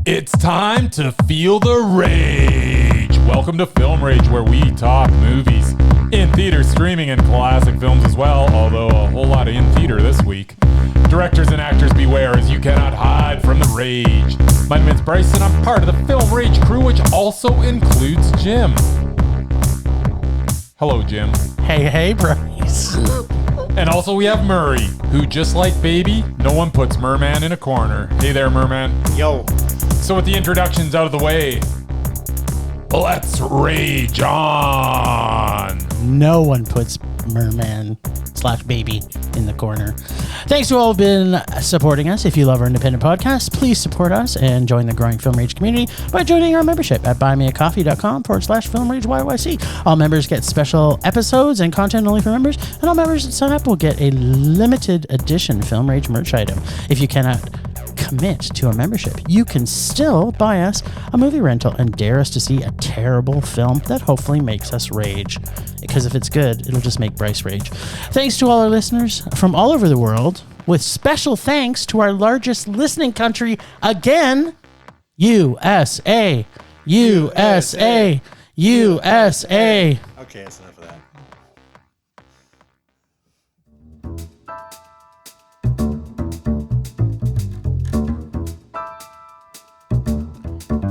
It's time to feel the rage. Welcome to Film Rage, where we talk movies in theater, streaming, and classic films as well, although a whole lot in theater this week. Directors and actors beware, as you cannot hide from the rage. My name is Bryce, and I'm part of the Film Rage crew, which also includes Jim. Hello, Jim. Hey, Bryce. And also we have Murray, who, just like Baby, no one puts Merman in a corner. Hey there, Merman. Yo. So with the introductions out of the way, let's rage on. No one puts Merman / Baby in the corner. Thanks to all who've been supporting us. If you love our independent podcast, please support us and join the growing Film Rage community by joining our membership at buymeacoffee.com/filmrageyyc. All members get special episodes and content only for members, and all members that sign up will get a limited edition Film Rage merch item. If you cannot commit to a membership, you can still buy us a movie rental and dare us to see a terrible film that hopefully makes us rage. Because if it's good, it'll just make Bryce rage. Thanks to all our listeners from all over the world, with special thanks to our largest listening country again, USA. USA. USA. Okay, that's enough of that.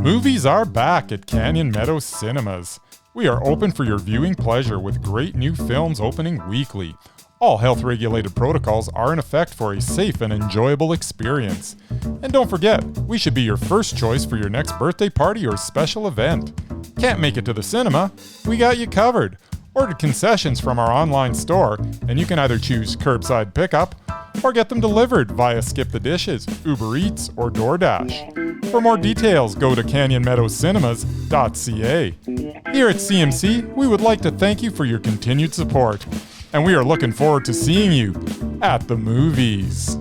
Movies are back at Canyon Meadow Cinemas. We are open for your viewing pleasure with great new films opening weekly. All health-regulated protocols are in effect for a safe and enjoyable experience. And don't forget, we should be your first choice for your next birthday party or special event. Can't make it to the cinema? We got you covered. Order concessions from our online store, and you can either choose curbside pickup or get them delivered via Skip the Dishes, Uber Eats, or DoorDash. For more details, go to canyonmeadowscinema.ca. Here at CMC, we would like to thank you for your continued support, and we are looking forward to seeing you at the movies.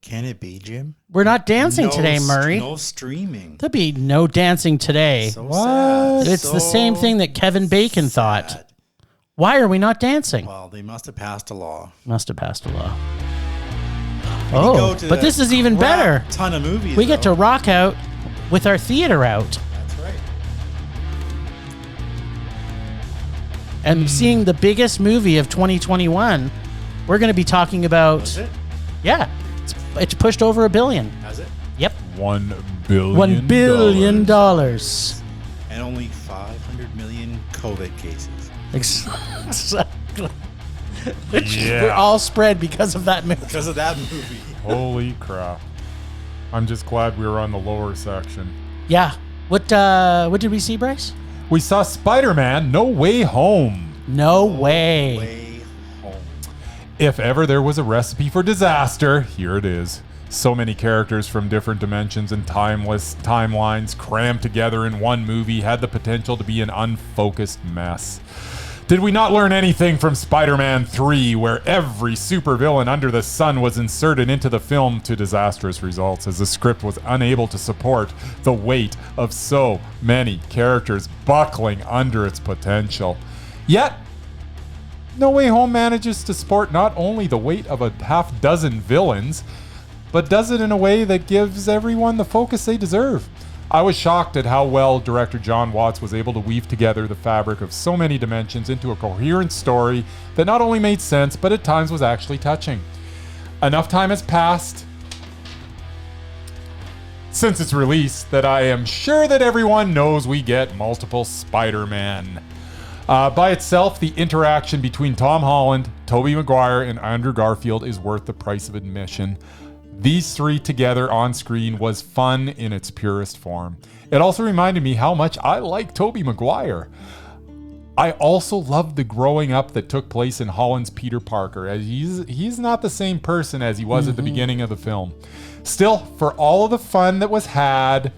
Can it be, Jim? We're not dancing today, Murray. No streaming. There'll be no dancing today. So sad. It's the same thing that Kevin Bacon thought. Why are we not dancing? Well, they must have passed a law. Must have passed a law. But this is even better. Ton of movies. We get to rock out with our theater out. That's right. And seeing the biggest movie of 2021, we're going to be talking about... Was it? Yeah. It's pushed over $1 billion. Has it? Yep. $1 billion. $1 billion. And only 500 million COVID cases. Exactly. Which Yeah. were all spread because of that movie. Because of that movie. Holy crap. I'm just glad we were on the lower section. Yeah. What did we see, Bryce? We saw Spider-Man No Way Home. No way. Way home. If ever there was a recipe for disaster, here it is. So many characters from different dimensions and timeless timelines crammed together in one movie had the potential to be an unfocused mess. Did we not learn anything from Spider-Man 3, where every supervillain under the sun was inserted into the film to disastrous results, as the script was unable to support the weight of so many characters buckling under its potential? Yet, No Way Home manages to support not only the weight of a half dozen villains, but does it in a way that gives everyone the focus they deserve. I was shocked at how well director John Watts was able to weave together the fabric of so many dimensions into a coherent story that not only made sense, but at times was actually touching. Enough time has passed since its release that I am sure that everyone knows we get multiple Spider-Man. By itself, the interaction between Tom Holland, Tobey Maguire, and Andrew Garfield is worth the price of admission. These three together on screen was fun in its purest form. It also reminded me how much I like Tobey Maguire. I also loved the growing up that took place in Holland's Peter Parker, as he's not the same person as he was at the beginning of the film. Still, for all of the fun that was had,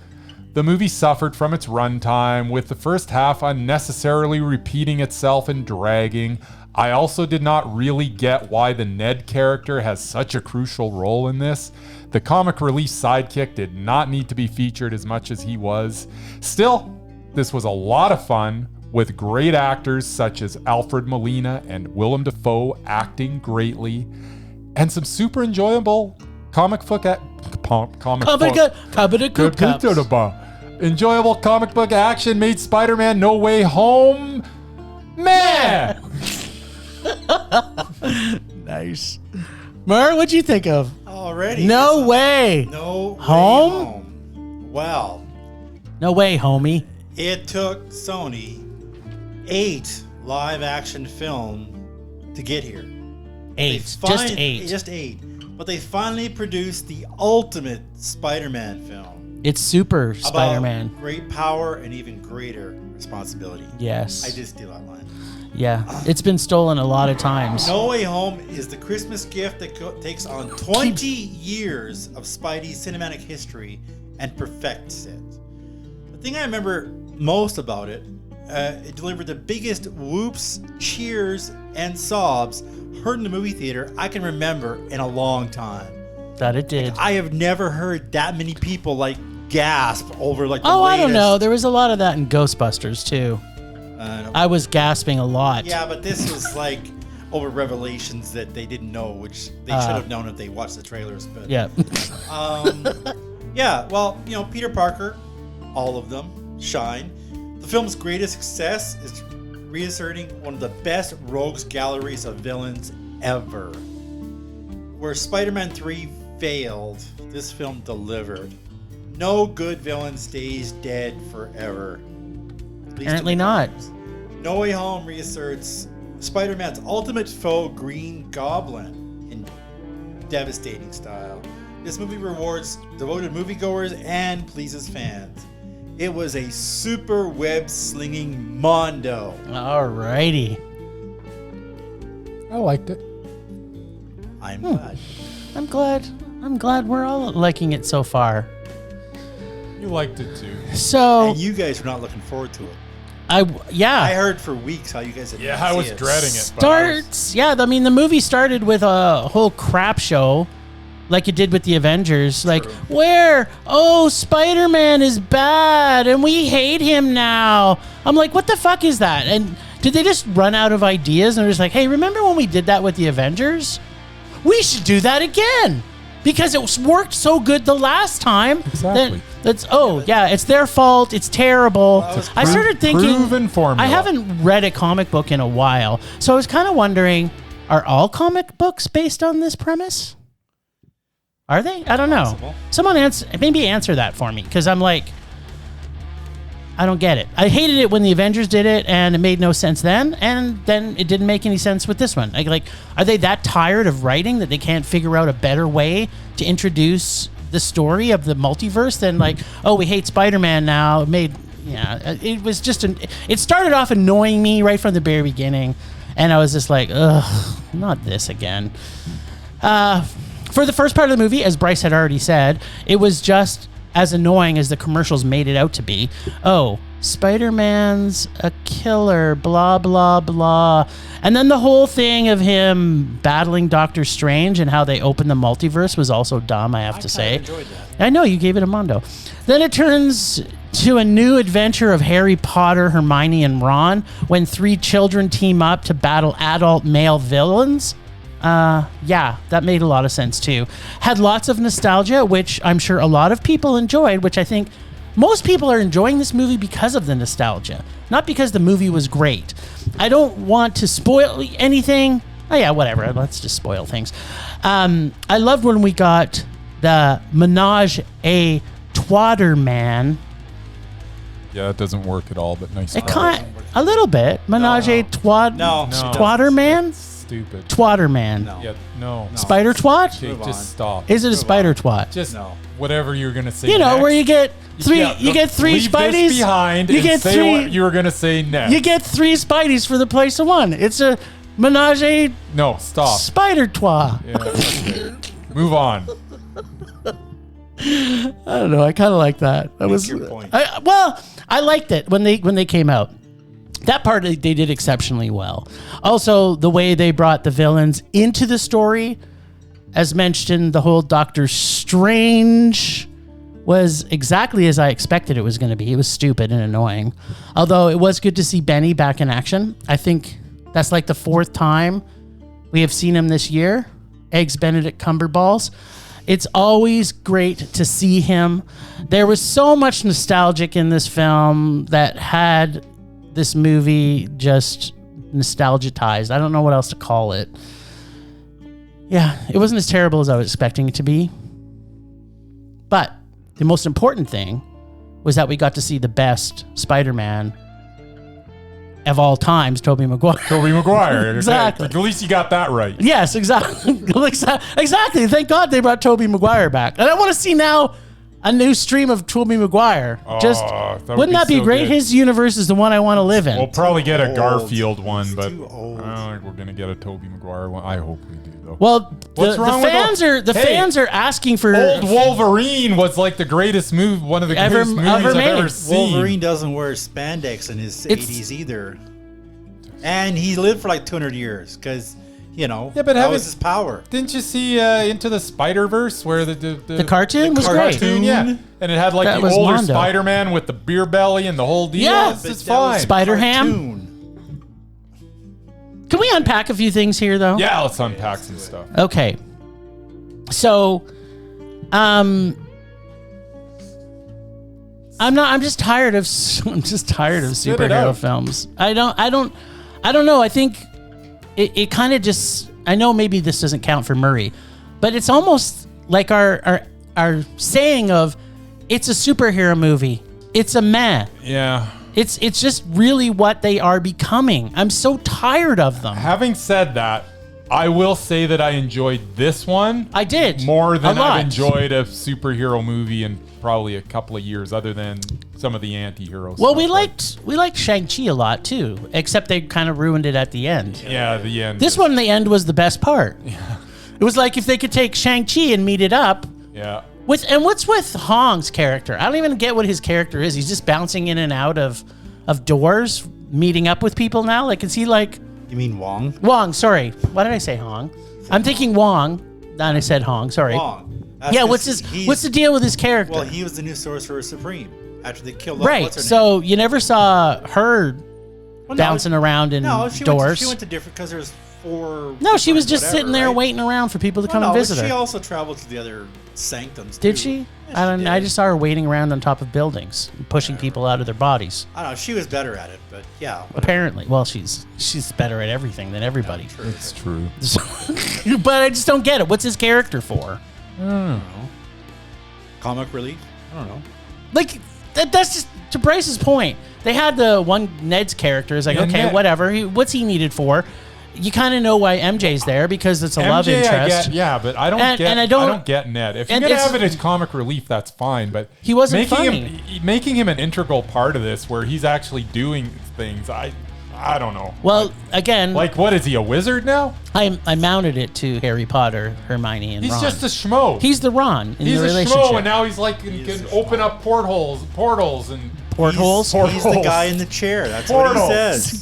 the movie suffered from its runtime, with the first half unnecessarily repeating itself and dragging. I also did not really get why the Ned character has such a crucial role in this. The comic relief sidekick did not need to be featured as much as he was. Still, this was a lot of fun, with great actors such as Alfred Molina and Willem Dafoe acting greatly, and some super enjoyable enjoyable comic book action made Spider-Man No Way Home. Man! Nice. Mur, what'd you think of? Already. No way. No Home? Way home. Well, No way, homie. it took Sony 8 live-action film to get here. Just eight. Just 8. But they finally produced the ultimate Spider-Man film. It's super About Spider-Man. great power and even greater responsibility. Yes. I did steal that line. Yeah. It's been stolen a lot of times. No Way Home is the Christmas gift that takes on 20 years of Spidey's cinematic history and perfects it. The thing I remember most about it, it delivered the biggest whoops, cheers, and sobs heard in the movie theater I can remember in a long time. That it did. I have never heard that many people like gasp over like the I latest. don't know. There was a lot of that in Ghostbusters too. I was gasping a lot. Yeah, but this was like over revelations that they didn't know, which they should have known if they watched the trailers. But Yeah. yeah, well, Peter Parker, all of them shine. The film's greatest success is reasserting one of the best rogues galleries of villains ever. Where Spider-Man 3 failed, this film delivered. No good villain stays dead forever. Apparently not. No Way Home reasserts Spider-Man's ultimate foe, Green Goblin, in devastating style. This movie rewards devoted moviegoers and pleases fans. It was a super web-slinging Mondo. Alrighty. I liked it. I'm glad. I'm glad we're all liking it so far. You liked it too. So And you guys were not looking forward to it. I I heard for weeks how you guys had Yeah, I was dreading it. starts. Yeah, I mean the movie started with a whole crap show, like it did with the Avengers. Like Spider-Man is bad and we hate him now. I'm like, what the fuck is that? And did they just run out of ideas and they're just like, hey, remember when we did that with the Avengers? We should do that again because it worked so good the last time. Exactly. It's their fault. It's terrible. I started thinking, proven formula. I haven't read a comic book in a while, so I was kind of wondering, are all comic books based on this premise? Are they? I don't know. Possible. Someone answer that for me, because I'm like, I don't get it. I hated it when the Avengers did it, and it made no sense then, and then it didn't make any sense with this one. Like, are they that tired of writing that they can't figure out a better way to introduce the story of the multiverse than we hate Spider-Man now? It was just it started off annoying me right from the very beginning, and I was just like, ugh, not this again. For the first part of the movie, as Bryce had already said, it was just as annoying as the commercials made it out to be. Oh, Spider-Man's a killer, blah, blah, blah. And then the whole thing of him battling Doctor Strange and how they opened the multiverse was also dumb, I have to say. I enjoyed that. I know, you gave it a Mondo. Then it turns to a new adventure of Harry Potter, Hermione, and Ron when 3 children team up to battle adult male villains. That made a lot of sense too. Had lots of nostalgia, which I'm sure a lot of people enjoyed, which I think most people are enjoying this movie because of the nostalgia, not because the movie was great. I don't want to spoil anything. Oh yeah, whatever. Let's just spoil things. I loved when we got the Menage a Twatter Man. Yeah, it doesn't work at all, but nice. It a little bit. Menage a Twatter Man? Stupid. Twatter Man. No. Yeah, no. Spider twat? Okay, Move on. just stop. Is it a spider twat? Just No. whatever you're gonna say. You know, next. where you get three. Yeah, You get 3 leave Spideys. This behind You and get say 3. what you were gonna say next. You get 3 Spideys for the price of 1. It's a Menage a No, stop. spider twat. Yeah, okay. Move on. I don't know. I kind of like that. That was your point. I liked it when they came out. That part they did exceptionally well. Also, the way they brought the villains into the story, as mentioned, the whole Doctor Strange was exactly as I expected it was going to be. It was stupid and annoying. Although it was good to see Benny back in action. I think that's like the 4th time we have seen him this year. Eggs Benedict Cumberballs. It's always great to see him. There was so much nostalgic in this film that had this movie just nostalgitized. I don't know what else to call it. Yeah, it wasn't as terrible as I was expecting it to be. But the most important thing was that we got to see the best Spider-Man of all times, Tobey Maguire. Tobey Maguire. Exactly. At least you got that right. Yes, exactly. Exactly. Thank God they brought Tobey Maguire back. And I want to see now a new stream of Tobey Maguire. Wouldn't that be great? Good. His universe is the one I want to live in. We'll probably get a Garfield one, He's but too old. I don't think we're gonna get a Tobey Maguire one. I hope we do though. Well, What's wrong with fans are asking for Old Wolverine was like the greatest move, one of the greatest movies I've ever seen. Wolverine doesn't wear spandex in his 80s either. And he lived for like 200 years because, that was his power. Didn't you see Into the Spider-Verse where the cartoon was great? Cartoon, yeah. And it had like That the was older Mondo. Spider-Man with the beer belly and the whole deal. Yeah. It's fine. Spider-Ham. Can we unpack a few things here, though? Yeah, let's unpack some stuff. Okay. So, I'm just tired of superhero films. I don't know. I think it kind of just, I know maybe this doesn't count for Murray, but it's almost like our saying of it's a superhero movie. It's a meh. Yeah. It's just really what they are becoming. I'm so tired of them. Having said that, I will say that I enjoyed this one. I did. More than a lot. I've enjoyed a superhero movie in probably a couple of years, other than some of the anti-heroes. Well, we liked Shang-Chi a lot too, except they kind of ruined it at the end. Yeah, the end. This one, the end was the best part. Yeah. It was like if they could take Shang-Chi and meet it up. Yeah. What's with Hong's character? I don't even get what his character is. He's just bouncing in and out of doors, meeting up with people now. Like, is he like? You mean Wong? Wong, sorry. Why did I say Hong? I'm thinking Wong. And I said Hong, sorry. Wong. Yeah, what's the deal with his character? Well, he was the new Sorcerer Supreme after they killed right. What's her So name? you never saw her bouncing around in doors. She went to different because there's 4. No, she was just sitting there waiting around for people to come and visit her. She also traveled to the other sanctums. Did too. she? Yeah, I don't. I just saw her waiting around on top of buildings, pushing people out of their bodies. I don't know. She was better at it, but yeah. Whatever. Apparently, well, she's better at everything than everybody. True. It's true. But I just don't get it. What's his character for? I don't know. Comic relief? I don't know. Like that's just to Bryce's point. They had the one Ned's character is like, Yeah, okay, Ned. whatever. What's he needed for? You kind of know why MJ's there because it's a love MJ, interest. I get, yeah, but I don't I don't get Ned. If you're and gonna it's- have it as comic relief, that's fine. But He wasn't making him an integral part of this, where he's actually doing things. I don't know. Well, again, Like, what is he, a wizard now? I mounted it to Harry Potter, Hermione, and He's Ron. just a schmo. He's the Ron in He's the a relationship. schmo, and now he's like can open up portals, and Portholes? He's the guy in the chair. That's what he Portals. says.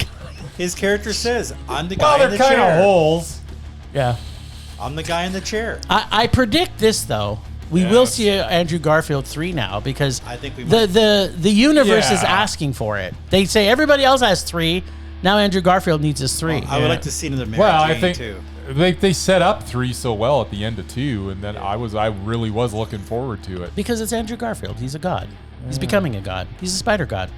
His character says, "I'm the Well, guy in they're the kind of chair. holes. Yeah. I'm the guy in the chair." I predict this though. We will see Andrew Garfield 3 now because I think we the universe is Yeah. asking for it. They say everybody else has 3. Now Andrew Garfield needs his 3. I would like to see another Mary Well, Jane I think too. they set up 3 so well at the end of 2, and then I really was looking forward to it. Because it's Andrew Garfield. He's a god. He's becoming a god. He's a spider god.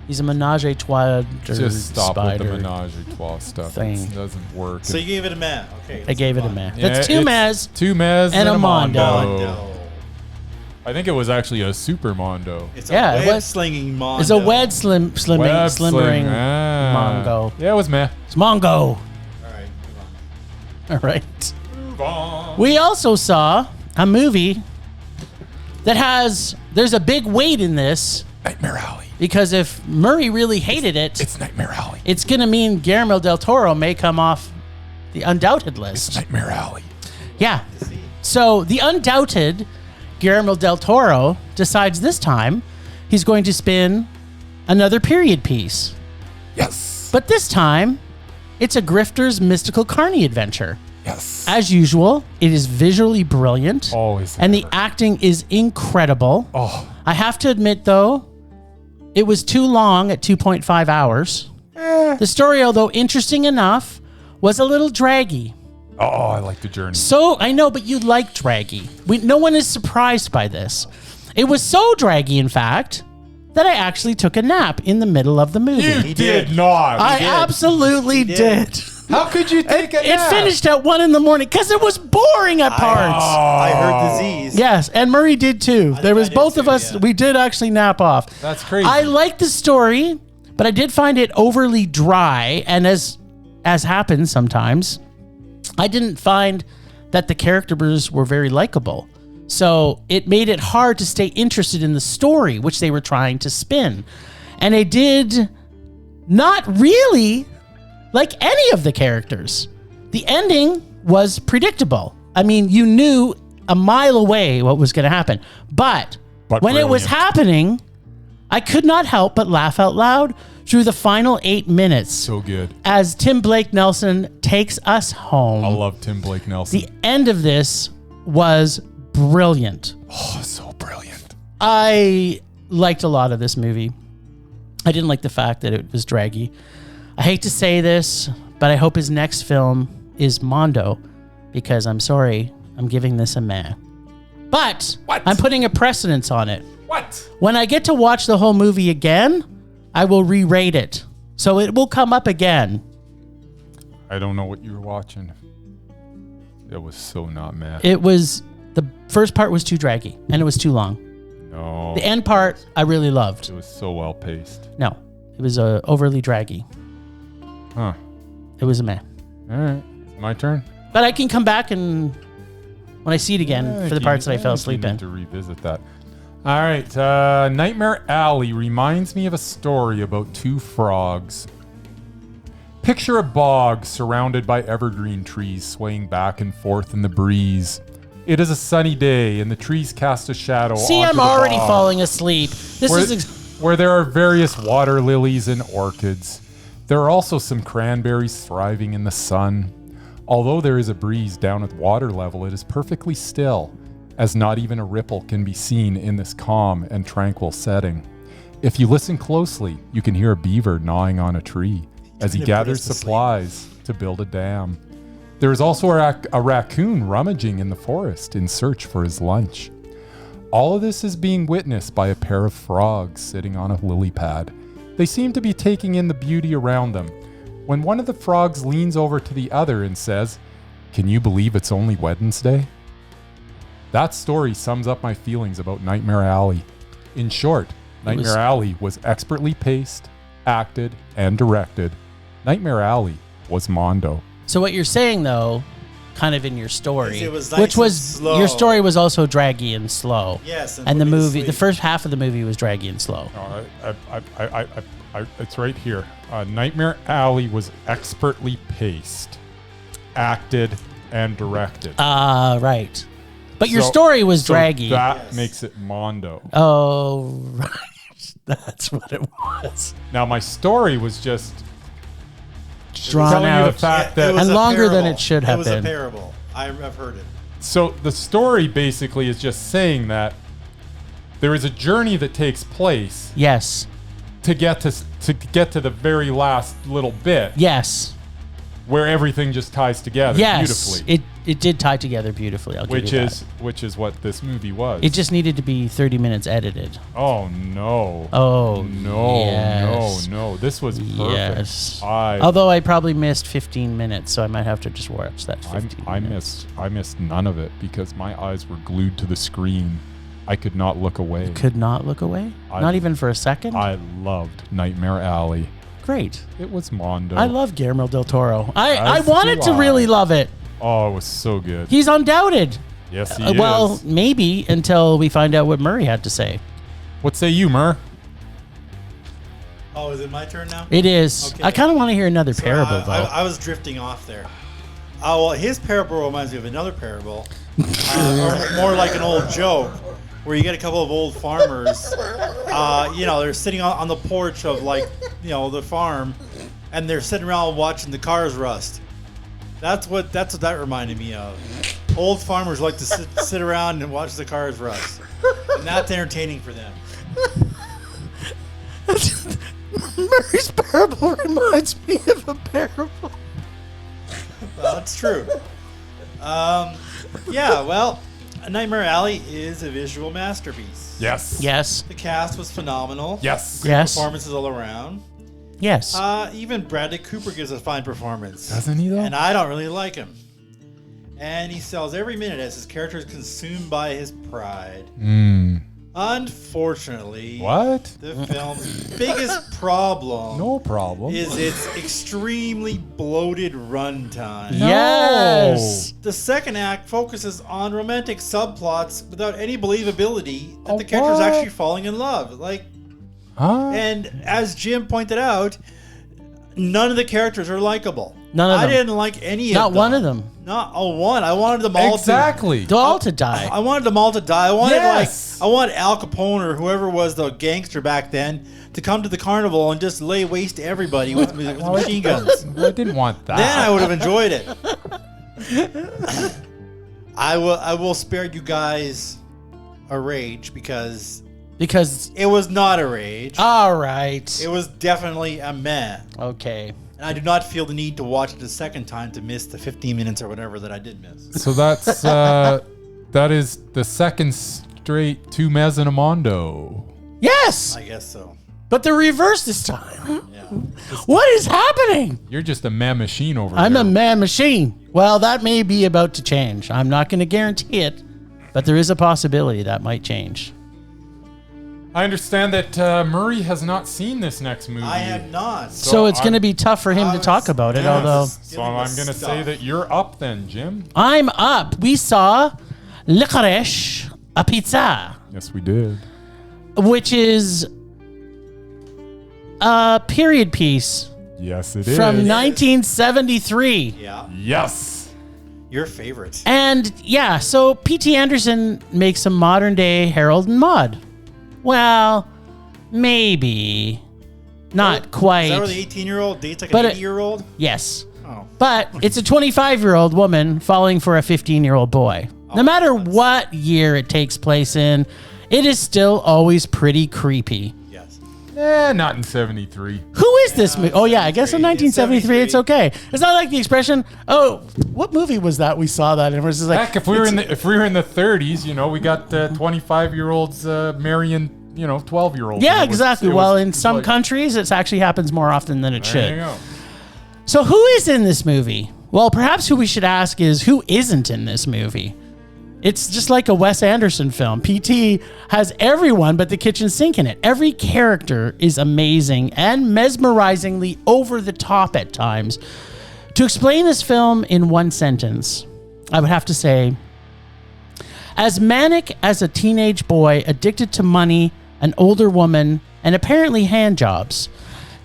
He's a menage a trois Just stop spider. with the menage a trois stuff. thing. It doesn't work. So you gave it a man. Okay. I gave it a meh. Yeah, That's 2 mehs. 2 mehs and a Mondo. Mondo. I think it was actually a super Mondo. It's Yeah, a it web was- slinging Mondo. It's a wed slimmering Mongo. Yeah, it was meh. It's Mongo. All right. Move on. All right. Move on. We also saw a movie that there's a big weight in this Nightmare Alley. because if Murray really hated it, It's Nightmare Alley. it's going to mean Guillermo del Toro may come off the undoubted list. It's Nightmare Alley. Yeah. So the undoubted Guillermo del Toro decides this time he's going to spin another period piece. Yes. But this time, it's a grifter's mystical carny adventure. Yes. As usual, it is visually brilliant. Always. And the acting is incredible. Oh. I have to admit, though, it was too long at 2.5 hours. The story, although interesting enough, was a little draggy. Oh, I like the journey. So, I know, but you like draggy. No one is surprised by this. It was so draggy, in fact, that I actually took a nap in the middle of the movie. You did not. I absolutely did. How could you take a It nap? finished at 1 a.m. because it was boring at parts. I heard disease. Yes, and Murray did too. There was I did both too, of us. yeah. We did actually nap off. That's crazy. I liked the story, but I did find it overly dry. And as happens sometimes, I didn't find that the characters were very likable. So it made it hard to stay interested in the story, which they were trying to spin. And they did not really like any of the characters. The ending was predictable. I mean, you knew a mile away what was going to happen. But when it was brilliant. happening, I could not help but laugh out loud through the final 8 minutes So good. as Tim Blake Nelson takes us home. I love Tim Blake Nelson. The end of this was brilliant. Oh, so brilliant. I liked a lot of this movie. I didn't like the fact that it was draggy. I hate to say this, but I hope his next film is Mondo, because I'm sorry, I'm giving this a meh. But What? I'm putting a precedence on it. What? When I get to watch the whole movie again, I will re-rate it. So it will come up again. I don't know what you were watching. It was so not mad. It was, the first part was too draggy, and it was too long. No. The end part, I really loved. It was so well paced. No, it was overly draggy. Huh. It was a meh. All right. My turn. But I can come back and when I see it again for the parts that I fell asleep in. in. To revisit that. All right. Nightmare Alley reminds me of a story about two frogs. Picture a bog surrounded by evergreen trees swaying back and forth in the breeze. It is a sunny day and the trees cast a shadow See, onto I'm the already bog, falling asleep. This where, is where there are various water lilies and orchids. There are also some cranberries thriving in the sun. Although there is a breeze down at water level, it is perfectly still, as not even a ripple can be seen in this calm and tranquil setting. If you listen closely, you can hear a beaver gnawing on a tree as he gathers supplies to build a dam. There is also a raccoon rummaging in the forest in search for his lunch. All of this is being witnessed by a pair of frogs sitting on a lily pad. They seem to be taking in the beauty around them, when one of the frogs leans over to the other and says, "Can you believe it's only Wednesday?" That story sums up my feelings about Nightmare Alley. In short, Nightmare Alley was expertly paced, acted, and directed. Nightmare Alley was Mondo. So what you're saying, though, kind of in your story, It was nice which and was slow. your story was also draggy and slow. Yes, and the put me to movie, the sleep. first half of the movie was draggy and slow. It's right here. Nightmare Alley was expertly paced, acted, and directed. Right. But your So- story was so draggy. That Yes. makes it Mondo. Oh, right. That's what it was. Now, my story was just Drawn telling you the out. fact It that... was And a longer than parable. it should have It was been. a parable. I've heard it. So the story basically is just saying that there is a journey that takes place Yes. to get to the very last little bit Yes. where everything just ties together Yes. beautifully. It did tie together beautifully. I'll give Which you is that. which is what this movie was. It just needed to be 30 minutes edited. Oh no. Oh, No, yes. no. This was perfect. Yes. I Although I probably missed 15 minutes, so I might have to just watch that 15 I minutes. missed none of it because my eyes were glued to the screen. I could not look away. Could not look away? Not even for a second? I loved Nightmare Alley. Great. It was Mondo. I love Guillermo del Toro. I As wanted do to really I. love it. Oh, it was so good. He's undoubted. Yes, he Well, is. maybe until we find out what Murray had to say. What say you, Mur? Oh, is it my turn now? It is. Okay. I kind of want to hear another So parable, though. I was drifting off there. Well, his parable reminds me of another parable, or more like an old joke, where you get a couple of old farmers. They're sitting on the porch of the farm, and they're sitting around watching the cars rust. That's what that reminded me of. Old farmers like to sit around and watch the cars rust. And that's entertaining for them. Murray's parable reminds me of a parable. Well, it's true. Yeah, well, Nightmare Alley is a visual masterpiece. Yes. Yes. The cast was phenomenal. Yes. Yes. Performances all around. Yes. Even Bradley Cooper gives a fine performance. Doesn't he though? And I don't really like him. And he sells every minute as his character is consumed by his pride. Unfortunately, What? the film's biggest problem No problem. is its extremely bloated runtime. Yes. The second act focuses on romantic subplots without any believability that Oh, the character's what? actually falling in love. Huh? And as Jim pointed out, none of the characters are likable. None of I them. didn't like any Not of them. one of them. Not a one. I wanted them all Exactly. All to die. I wanted them all to die. I wanted Yes. I wanted Al Capone or whoever was the gangster back then to come to the carnival and just lay waste to everybody with machine guns. I didn't want that. Then I would have enjoyed it. I will spare you guys a rage because it was not a rage. All right. It was definitely a meh. Okay. And I do not feel the need to watch it a second time to miss the 15 minutes or whatever that I did miss. So that's that is the second straight 2 Mez and a Mondo. Yes. I guess so. But the reverse this time. Yeah. What is happening? You're just a meh machine over I'm there. a man machine. Well, that may be about to change. I'm not going to guarantee it, but there is a possibility that might change. I understand that Murray has not seen this next movie. I have not. So it's going to be tough for him I to was- talk about it, yeah, I although was So dealing I'm with going to say stuff. that you're up then, Jim. I'm up. We saw Licorice Pizza, Yes, we did. which is a period piece Yes, it is. from 1973. Yeah. Yes. Your favorite. And yeah, so P.T. Anderson makes a modern day Harold and Maude. Well, maybe. Not quite. Is that where the 18-year-old dates like But an it- 80-year-old? Yes. Oh. But it's a 25-year-old woman falling for a 15-year-old boy. No matter what year it takes place in, it is still always pretty creepy. Yes. Not in 73. Who is this movie? Oh, yeah, I guess in 1973 it's okay. It's not like the expression, oh, what movie was that we saw that? And it was just like, Heck, if we were in the 30s, we got 25-year-olds marrying, 12-year-olds. yeah, And it was- exactly. it was- Well, in it's some like, countries, it actually happens more often than it There should. you go. So who is in this movie? Well, perhaps who we should ask is who isn't in this movie? It's just like a Wes Anderson film. PT has everyone but the kitchen sink in it. Every character is amazing and mesmerizingly over the top at times. To explain this film in one sentence, I would have to say, as manic as a teenage boy addicted to money, an older woman, and apparently hand jobs,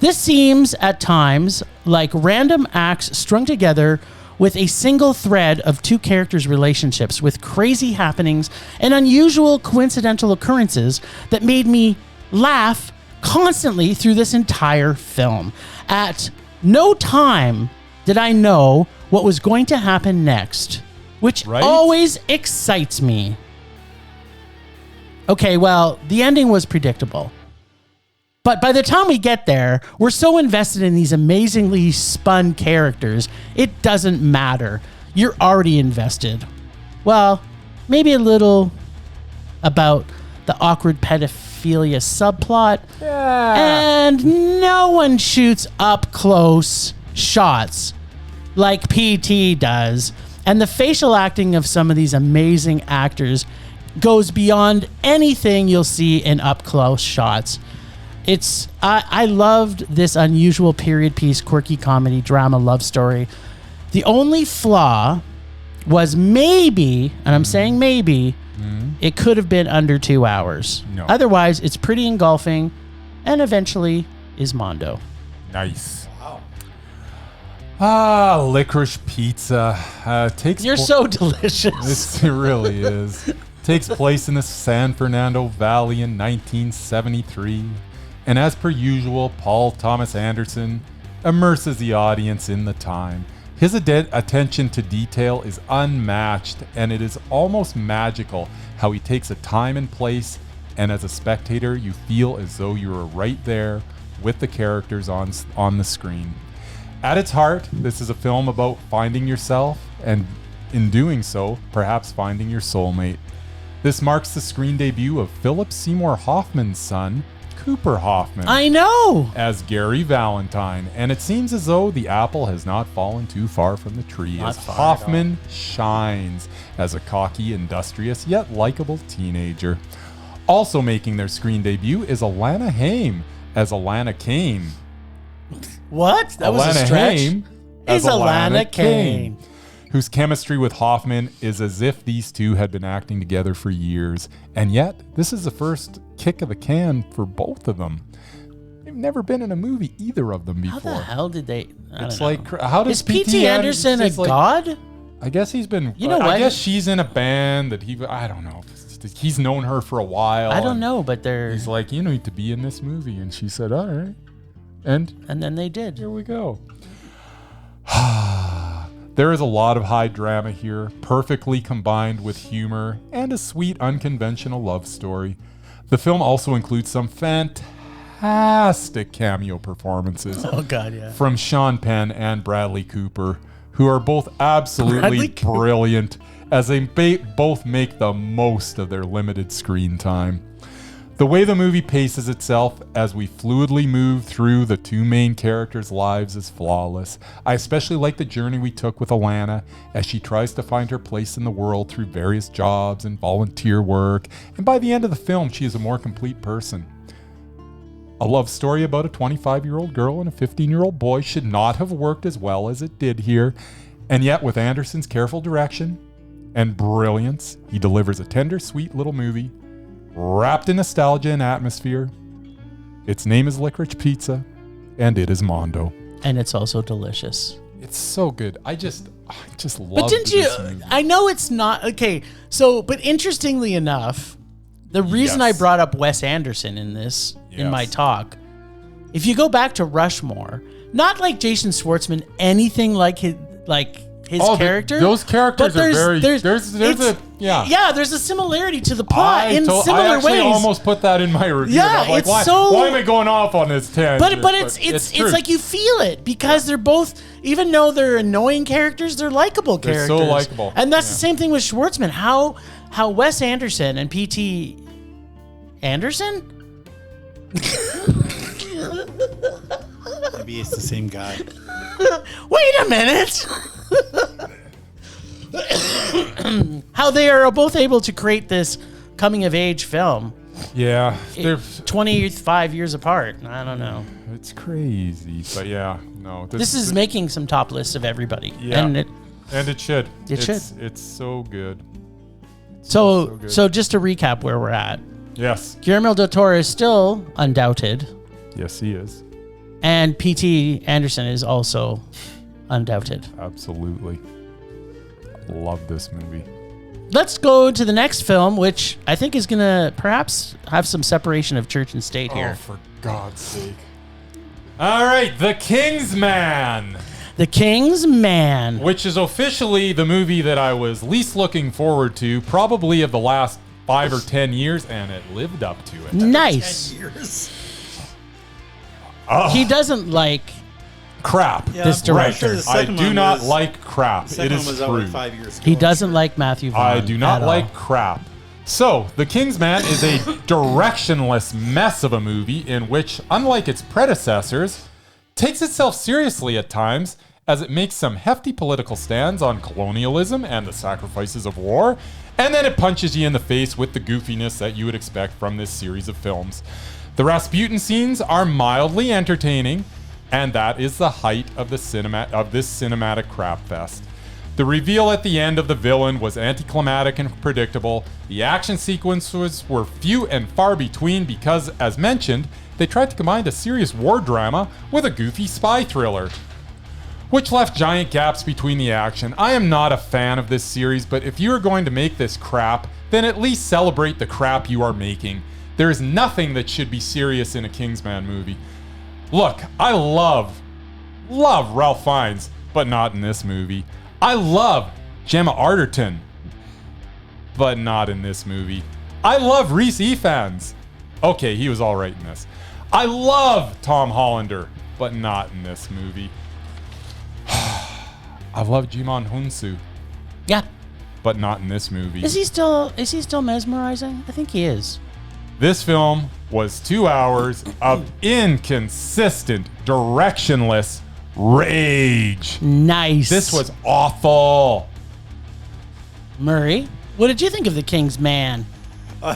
this seems at times like random acts strung together with a single thread of two characters' relationships with crazy happenings and unusual coincidental occurrences that made me laugh constantly through this entire film. At no time did I know what was going to happen next, which Right? always excites me. Okay, well, the ending was predictable. But by the time we get there, we're so invested in these amazingly spun characters, it doesn't matter. You're already invested. Well, maybe a little about the awkward pedophilia subplot. Yeah. And no one shoots up close shots like PT does. And the facial acting of some of these amazing actors goes beyond anything you'll see in up close shots. I loved this unusual period piece, quirky comedy, drama, love story. The only flaw was maybe, and I'm saying maybe, it could have been under 2 hours. No. Otherwise, it's pretty engulfing and eventually is Mondo. Nice. Wow. Licorice Pizza takes. You're so delicious. It really is. Takes place in the San Fernando Valley in 1973. And as per usual, Paul Thomas Anderson immerses the audience in the time. His attention to detail is unmatched, and it is almost magical how he takes a time and place, and as a spectator, you feel as though you are right there with the characters on the screen. At its heart, this is a film about finding yourself, and in doing so, perhaps finding your soulmate. This marks the screen debut of Philip Seymour Hoffman's son, Cooper Hoffman. I know! As Gary Valentine, and it seems as though the apple has not fallen too far from the tree Not as far at Hoffman shines as a cocky, industrious, yet likable teenager. Also making their screen debut is Alana Haim as Alana Kane. What? That was a Alana stretch. Haim Is as Alana Kane. Whose chemistry with Hoffman is as if these two had been acting together for years. And yet, this is the first kick of the can for both of them. They've never been in a movie, either of them, How before. the hell did they? I It's don't like, know. how does Is P.T. Anderson a it's like- god? I guess he's been. You know I what? guess she's in a band that I don't know. He's known her for a while. I don't and know, but they're. He's like, you need to be in this movie. And she said, all right. And And then they did. here we go. There is a lot of high drama here, perfectly combined with humor and a sweet, unconventional love story. The film also includes some fantastic cameo performances Oh god, yeah. from Sean Penn and Bradley Cooper, who are both absolutely Bradley Cooper. brilliant as they both make the most of their limited screen time. The way the movie paces itself as we fluidly move through the two main characters' lives is flawless. I especially like the journey we took with Alana as she tries to find her place in the world through various jobs and volunteer work, and by the end of the film, she is a more complete person. A love story about a 25-year-old girl and a 15-year-old boy should not have worked as well as it did here, and yet with Anderson's careful direction and brilliance, he delivers a tender, sweet little movie wrapped in nostalgia and atmosphere. Its name is Licorice Pizza, and it is Mondo. And it's also delicious. It's so good. I just love But didn't you? this movie. I know it's not okay. So, but interestingly enough, the reason Yes. I brought up Wes Anderson in this in my Yes. talk, if you go back to Rushmore, not like Jason Schwartzman, anything like his character. Those characters but are very. There's it's- a yeah. Yeah, there's a similarity to the plot I in I similar actually ways. almost put that in my review. Yeah, I'm like, it's why, so- why am I going off on this tangent? But it's true. like you feel it because they're both, even though they're annoying characters, they're likable They're characters. so likable. And that's Yeah. the same thing with Schwartzman. How Wes Anderson and P.T. Anderson? Maybe it's the same guy. Wait a minute. How they are both able to create this coming of age film Yeah, they're, 25 years apart. I don't know. it's crazy, but yeah, no. This is making some top lists of everybody. Yeah. And and it should. It should. It's so good. so good. so just to recap where we're at. Yes, Guillermo del Toro is still undoubted, yes, he is. and P.T. Anderson is also undoubted. Absolutely, love this movie. Let's go to the next film, which I think is going to perhaps have some separation of church and state Oh, here. for God's sake! All right, The King's Man, The King's Man. which is officially the movie that I was least looking forward to, probably of the last 5 or 10 years, and it lived up to it. Nice. 10 years. He doesn't like Crap. Yeah, this director. the I second do one not was- like crap. The It second is one was out like true. 5 years ago. he doesn't like Matthew Vaughn. I do not at like all. crap. So, The King's Man is a directionless mess of a movie in which, unlike its predecessors, takes itself seriously at times as it makes some hefty political stands on colonialism and the sacrifices of war, and then it punches you in the face with the goofiness that you would expect from this series of films. The Rasputin scenes are mildly entertaining, and that is the height of this cinematic crap fest. The reveal at the end of the villain was anticlimactic and predictable. The action sequences were few and far between because, as mentioned, they tried to combine a serious war drama with a goofy spy thriller, which left giant gaps between the action. I am not a fan of this series, but if you are going to make this crap, then at least celebrate the crap you are making. There is nothing that should be serious in a Kingsman movie. Look, I love Ralph Fiennes, but not in this movie. I love Gemma Arterton, but not in this movie. I love Rhys Ifans. Okay, he was all right in this. I love Tom Hollander, but not in this movie. I love Jimon Hunsu, Yeah. but not in this movie. Is he still mesmerizing? I think he is. This film was 2 hours of inconsistent, directionless rage. Nice. This was awful. Murray, what did you think of The King's Man?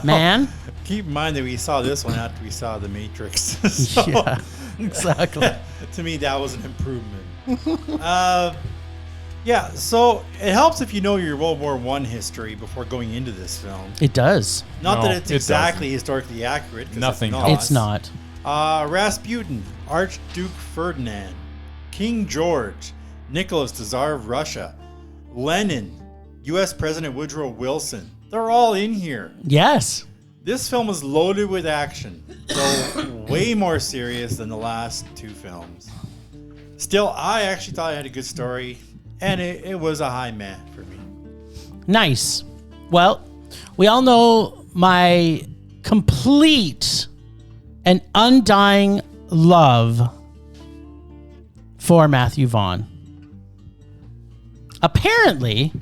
Man? Keep in mind that we saw this one after we saw The Matrix. So, Yeah, exactly. to me, that was an improvement. Yeah, so it helps if you know your World War I history before going into this film. It does. Not No, that it's it exactly historically accurate. 'cause Nothing it's not. It's not. Rasputin, Archduke Ferdinand, King George, Nicholas, the Tsar of Russia, Lenin, U.S. President Woodrow Wilson. They're all in here. Yes. This film is loaded with action, though way more serious than the last two films. Still, I actually thought it had a good story, and it was a high man for me. Nice. Well, we all know my complete and undying love for Matthew Vaughn. Apparently,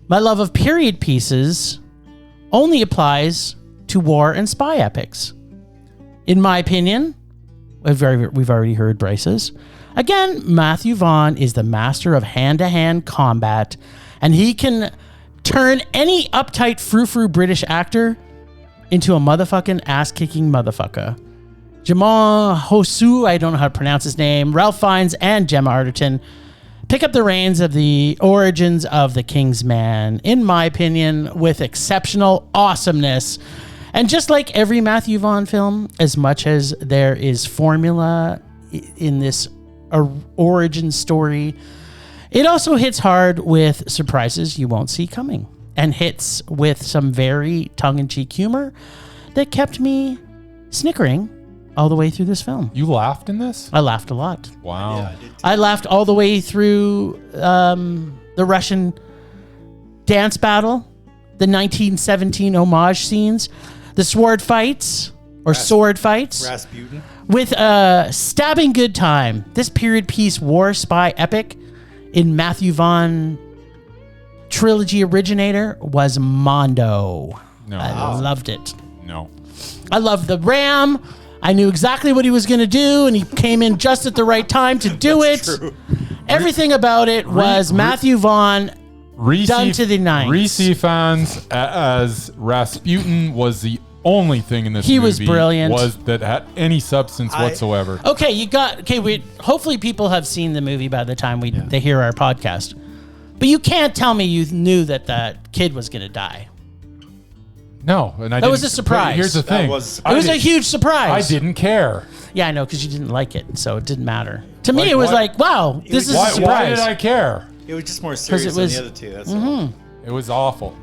my love of period pieces only applies to war and spy epics. In my opinion, we've already heard Bryce's. Again, Matthew Vaughn is the master of hand-to-hand combat, and he can turn any uptight frou-frou British actor into a motherfucking ass-kicking motherfucker. Jamal Hosu, I don't know how to pronounce his name, Ralph Fiennes, and Gemma Arterton pick up the reins of the origins of the King's Man, in my opinion, with exceptional awesomeness. And just like every Matthew Vaughn film, as much as there is formula in this origin story, it also hits hard with surprises you won't see coming, and hits with some very tongue-in-cheek humor that kept me snickering all the way through this film. You laughed in this? I laughed a lot. Wow. Yeah, I did too. I laughed all the way through the Russian dance battle, the 1917 homage scenes, the sword fights, Rasputin. with a stabbing good time. This period piece war spy epic in Matthew Vaughn trilogy originator was Mondo. No. I loved it. No. I loved the Ram. I knew exactly what he was going to do, and he came in just at the right time to do it. True. Everything about it was Matthew Vaughn done to the nines. Rhys Ifans as Rasputin was the only thing in this movie. He was brilliant. That had any substance whatsoever. Okay, hopefully people have seen the movie by the time they hear our podcast. But you can't tell me you knew that kid was going to die. No, and That was a surprise. But here's the thing. It was a huge surprise. I didn't care. Yeah, I know, because you didn't like it, so it didn't matter. To me, it was like, wow, this is a surprise. Why did I care? It was just more serious than the other two. That's all. It was awful.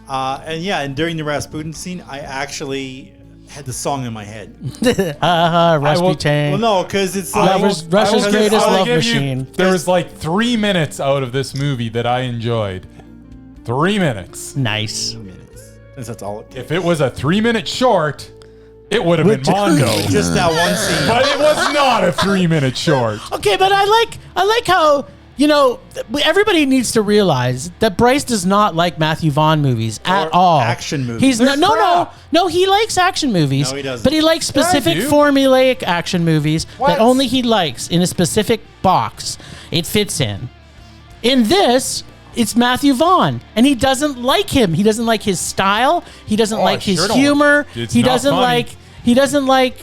And during the Rasputin scene, I actually had the song in my head. Rasputin. Well, no, because it's like Russia's greatest love machine. There was like 3 minutes out of this movie that I enjoyed. 3 minutes. Nice. minutes. Since that's all it takes. If it was a 3-minute short, it would have been Mondo. Just that one scene. But it was not a 3-minute short. Okay, but I like how, everybody needs to realize that Bryce does not like Matthew Vaughn movies at all. Action movies. He's They're crap. no, he likes action movies. No, he doesn't. But he likes specific do. formulaic action movies What? that only he likes in a specific box it fits in. In this, it's Matthew Vaughn, and he doesn't like him. He doesn't like his style. He doesn't like his sure don't. humor. It's He not doesn't funny. like. He doesn't like.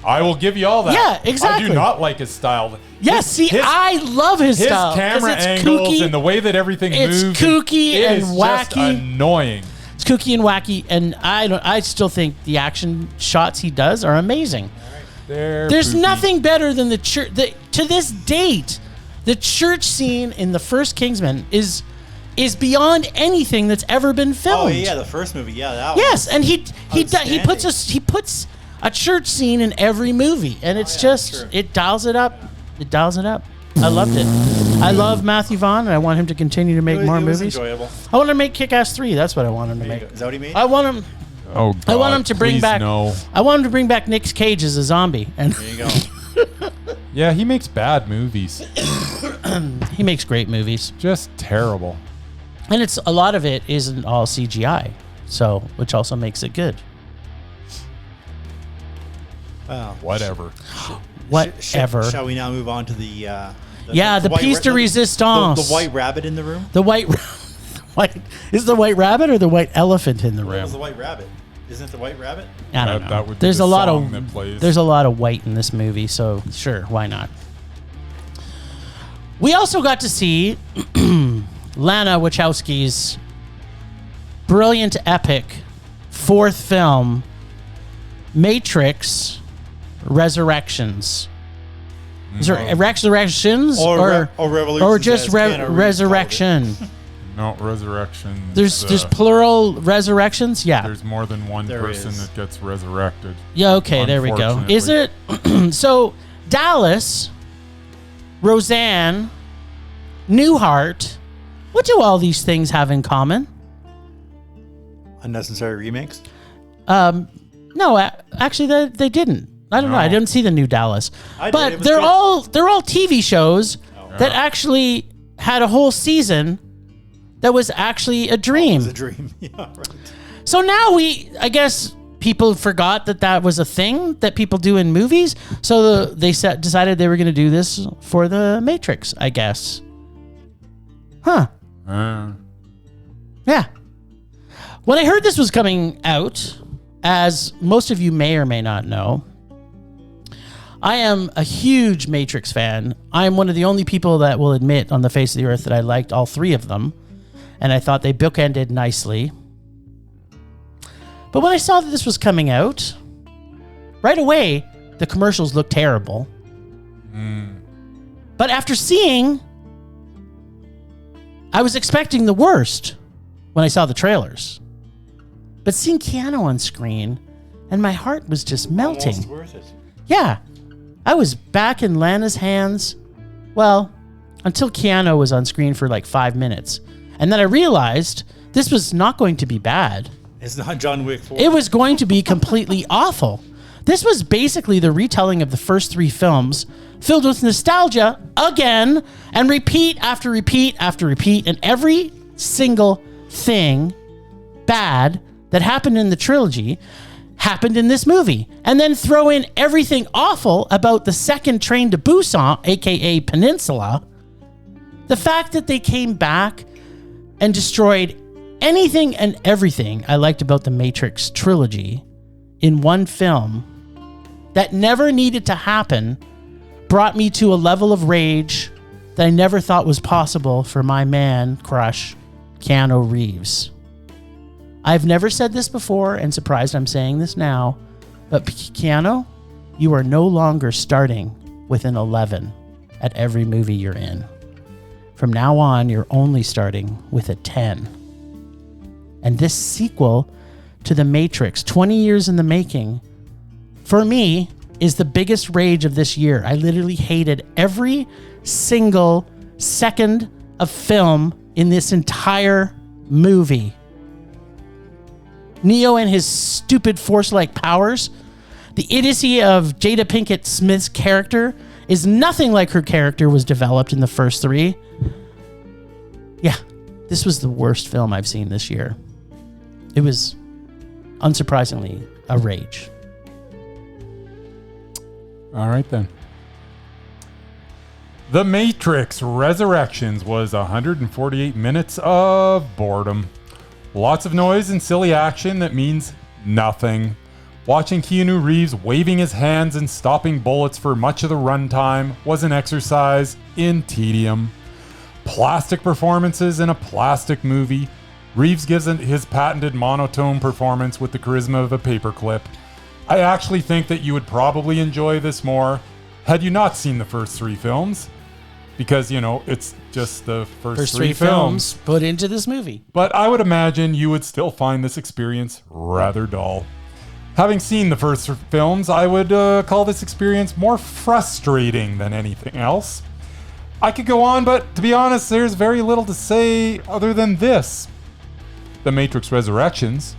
I will give you all that. Yeah, exactly. I do not like his style. Yes, His- I love his his style. 'cause camera it's angles kooky. and the way that everything It's moves. kooky it and is just wacky. annoying. It's kooky and wacky, and I still think the action shots he does are amazing. There's poopy. nothing better than the church. To this date, the church scene in the first Kingsman is beyond anything that's ever been filmed. Oh yeah, the first movie. Yeah, that one. Yes, and he Outstanding. puts a church scene in every movie, and it's yeah, just sure. it dials it up. It dials it up. I loved it. I love Matthew Vaughn, and I want him to continue to make more It was movies. enjoyable. I want to make Kick-Ass 3. That's what I want him to make. Is that what he made? I want him. Oh, God, I want him to bring please back. no. I want him to bring back Nick Cage as a zombie, and There you go. Yeah, he makes bad movies. he makes great movies. Just terrible. And it's a lot of it isn't all CGI, so which also makes it good. Wow. Whatever. Whatever. Shall we now move on to the the piece de resistance. The white rabbit in the room? The white, white is the white rabbit or the white elephant in the It room? was the white rabbit. Isn't it the white rabbit? I don't know. That would be There's the a lot song of that plays. there's a lot of white in this movie, so sure, why not? We also got to see Lana Wachowski's brilliant epic fourth film, Matrix Resurrections. Is there Resurrections Or Revolutions, or just as Keanu Reeves called it. Resurrection? No, Resurrection. There's plural resurrections. Yeah. There's more than one There person is. that gets resurrected. Yeah. Okay. There we go. Is it so? Dallas, Roseanne, Newhart. What do all these things have in common? Unnecessary remakes? No, actually, they didn't. I don't know. I didn't see the new Dallas, I did. but It was they're good. all TV shows that actually had a whole season that was actually a dream. It was a dream. Yeah, right. So now I guess people forgot that was a thing that people do in movies. So they decided they were going to do this for the Matrix, I guess. Huh. Yeah. When I heard this was coming out, as most of you may or may not know, I am a huge Matrix fan. I am one of the only people that will admit on the face of the earth that I liked all three of them. And I thought they bookended nicely. But when I saw that this was coming out, right away, the commercials looked terrible. But after seeing, I was expecting the worst when I saw the trailers. But seeing Keanu on screen, and my heart was just melting. Almost worth it. Yeah. I was back in Lana's hands. Well, until Keanu was on screen for like 5 minutes. And then I realized this was not going to be bad. It's not John Wick 4. It was going to be completely awful. This was basically the retelling of the first three films, filled with nostalgia again, and repeat after repeat after repeat. And every single thing bad that happened in the trilogy happened in this movie. And then throw in everything awful about the second train to Busan, aka Peninsula. The fact that they came back and destroyed anything and everything I liked about the Matrix trilogy in one film that never needed to happen brought me to a level of rage that I never thought was possible for my man crush, Keanu Reeves. I've never said this before, and surprised I'm saying this now, but Keanu, you are no longer starting with an 11 at every movie you're in. From now on, you're only starting with a 10. And this sequel to The Matrix, 20 years in the making, for me, is the biggest rage of this year. I literally hated every single second of film in this entire movie. Neo and his stupid Force-like powers, the idiocy of Jada Pinkett Smith's character is nothing like her character was developed in the first three. Yeah, this was the worst film I've seen this year. It was, unsurprisingly, a rage. All right, then. The Matrix Resurrections was 148 minutes of boredom. Lots of noise and silly action that means nothing. Watching Keanu Reeves waving his hands and stopping bullets for much of the runtime was an exercise in tedium. Plastic performances in a plastic movie. Reeves gives his patented monotone performance with the charisma of a paperclip. I actually think that you would probably enjoy this more had you not seen the first three films. Because, it's just the first three films put into this movie. But I would imagine you would still find this experience rather dull. Having seen the first films, I would call this experience more frustrating than anything else. I could go on, but to be honest, there's very little to say other than this. The Matrix Resurrections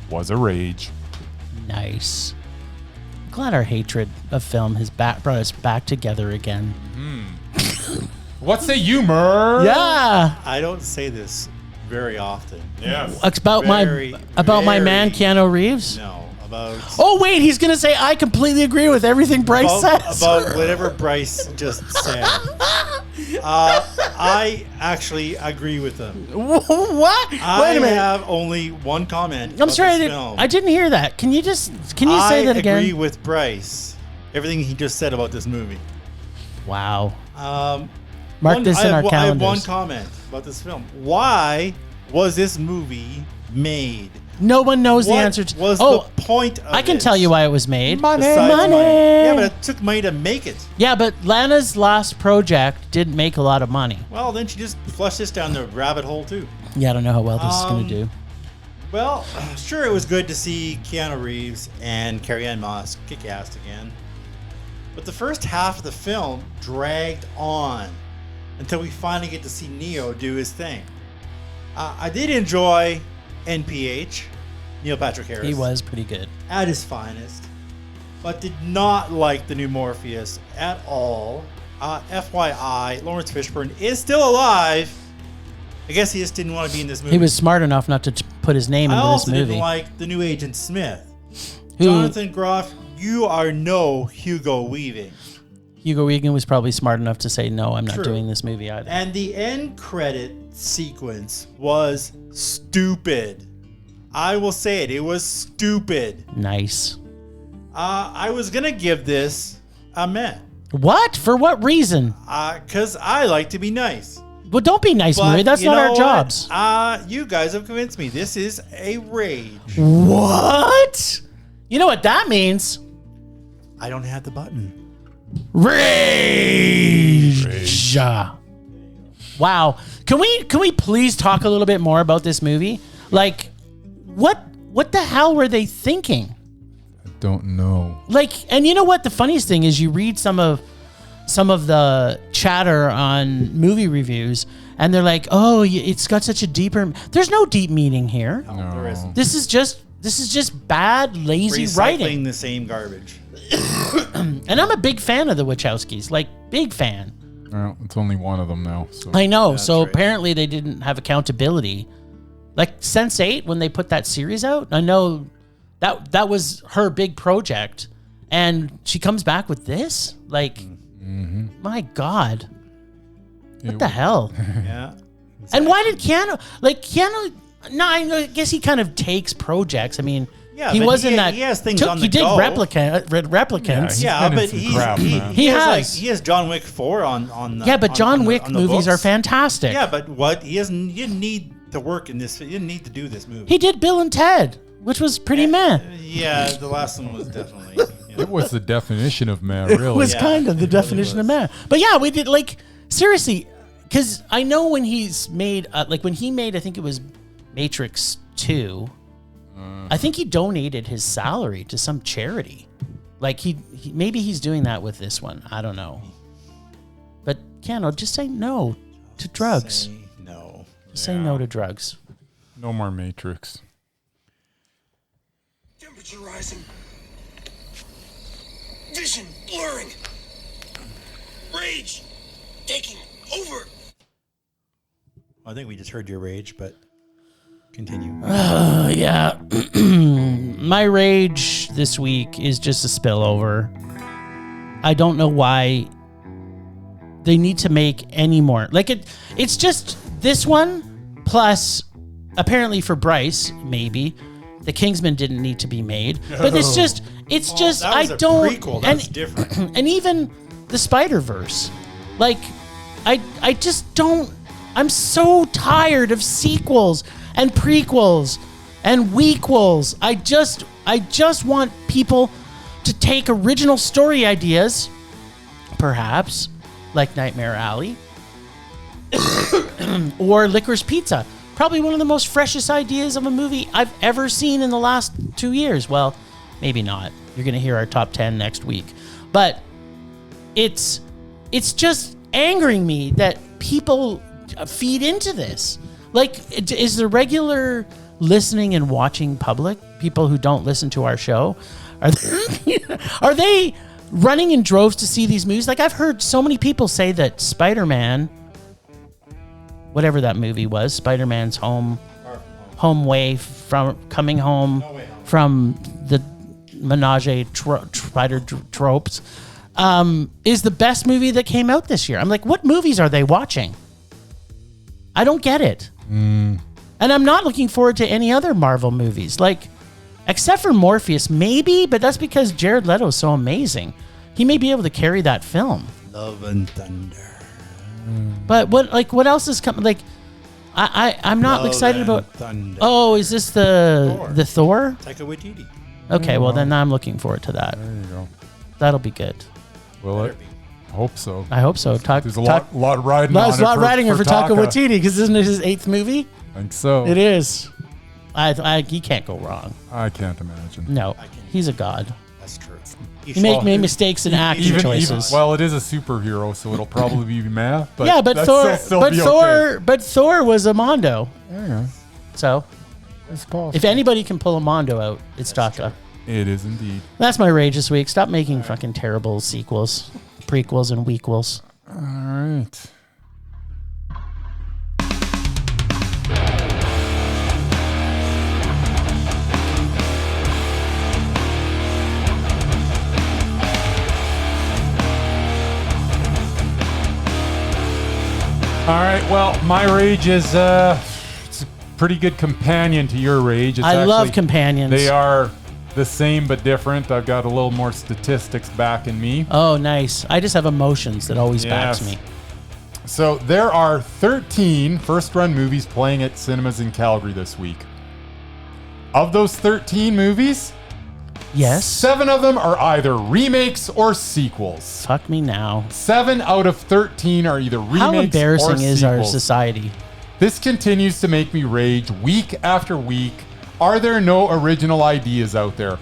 was a rage. Nice. I'm glad our hatred of film has brought us back together again. What say you, Mur? Yeah. I don't say this very often. Yes. It's about my man Keanu Reeves. No, about Oh wait, he's gonna say I completely agree with everything Bryce says. about whatever Bryce just said. I actually agree with him. What? Wait a minute. I have only one comment. I'm about sorry, this film. I didn't hear that. Can you say that again? I agree with Bryce. Everything he just said about this movie. Wow. Mark this in our calendars. I have one comment about this film. Why was this movie made? No one knows the What answer to. was the point of I can it? tell you why it was made. Money. Besides Money. Yeah, but it took money to make it. Yeah, but Lana's last project didn't make a lot of money. Well, then she just flushed this down the rabbit hole too. Yeah, I don't know how well this is going to do. Well, sure, it was good to see Keanu Reeves and Carrie-Anne Moss kick ass again. But the first half of the film dragged on until we finally get to see Neo do his thing. I did enjoy NPH, Neil Patrick Harris. He was pretty good. At his finest, but did not like the new Morpheus at all. FYI, Lawrence Fishburne is still alive. I guess he just didn't want to be in this movie. He was smart enough not to put his name I into this also movie. didn't like the new Agent Smith. Who- Jonathan Groff, you are no Hugo Weaving. Hugo Weaving was probably smart enough to say, no, I'm not True. doing this movie either. And the end credit sequence was stupid. I will say it. It was stupid. Nice. I was going to give this a meh. What? For what reason? Because I like to be nice. Well, don't be nice, But Murray. That's you not know our what? jobs. You guys have convinced me. This is a rage. What? You know what that means? I don't have the button. Rage. Wow. Can we please talk a little bit more about this movie? Like, what the hell were they thinking? I don't know. Like, and you know what? The funniest thing is you read some of the chatter on movie reviews, and they're like, "Oh, it's got such a deeper." There's no deep meaning here. No, there isn't. This is just bad, lazy writing. Recycling the same garbage. And I'm a big fan of the Wachowskis, like big fan. Well, it's only one of them now. So. I know. That's So right. apparently they didn't have accountability. Like Sense8, when they put that series out, I know that was her big project, and she comes back with this. Like, my God, what the hell? Yeah. And why did Keanu? No, I guess he kind of takes projects. I mean, Yeah, he but wasn't that. he has things on the He did go. replicants. Yeah, been in but some he, crap, he, man. he has like has. he has John Wick 4 on the, Yeah, but John Wick on the movies are books. fantastic. Yeah, but what he didn't need to work in this. He didn't need to do this movie. He did Bill and Ted, which was pretty meh. Yeah, the last one was definitely. It was the definition of man, really. It was Yeah, kind of the it really definition of was. meh. But yeah, we did seriously, because I know when he's made when he made, I think it was Matrix 2. I think he donated his salary to some charity. Like he maybe he's doing that with this one. I don't know. But Keanu, just say no to drugs. Say no. Say no to drugs. No more Matrix. Temperature rising. Vision blurring. Rage taking over. I think we just heard your rage, but continue. Yeah. My rage this week is just a spillover. I don't know why they need to make any more. It's just this one plus apparently for Bryce, maybe the Kingsman didn't need to be made. But it's just that I was a don't prequel. That's different. And even the Spider-Verse. I just don't. I'm so tired of sequels and prequels and wequels. I just want people to take original story ideas, perhaps, like Nightmare Alley or Licorice Pizza. Probably one of the most freshest ideas of a movie I've ever seen in the last 2 years. Well, maybe not. You're going to hear our top 10 next week. But it's just angering me that people feed into this. Like, is the regular listening and watching public, people who don't listen to our show, are they running in droves to see these movies? Like, I've heard so many people say that Spider-Man, whatever that movie was, Spider-Man's home way from coming home from the menage spider tropes, is the best movie that came out this year. I'm like, what movies are they watching? I don't get it. And I'm not looking forward to any other Marvel movies. Like, except for Morpheus, maybe, but that's because Jared Leto is so amazing. He may be able to carry that film. Love and Thunder. But what else is coming? Like, I'm not excited about. Thunder. Oh, is this the Thor? Taika Waititi. Okay, well then I'm looking forward to that. There you go. That'll be good. Will it? Hope so. I hope so. There's a lot riding on it. There's a lot riding for for Taika Waititi, because isn't it his 8th movie? I think so. It is. He can't go wrong. I can't imagine. No, he's a god. That's true. He made mistakes in acting choices. Well, it is a superhero, so it'll probably be meh. But yeah, but Thor was a Mondo. Yeah, So, it's possible. if anybody can pull a Mondo out, it's Taika. It is indeed. That's my rage this week. Stop making fucking terrible sequels, prequels, and wequels. All right. All right, well, my rage is it's a pretty good companion to your rage. I love companions. They are the same but different. I've got a little more statistics backing me. Oh, nice. I just have emotions that always backs me. So there are 13 first-run movies playing at cinemas in Calgary this week. Of those 13 movies, Yes. 7 of them are either remakes or sequels. Fuck me now. 7 out of 13 are either remakes or How embarrassing sequels. is our society? This continues to make me rage week after week. Are there no original ideas out there?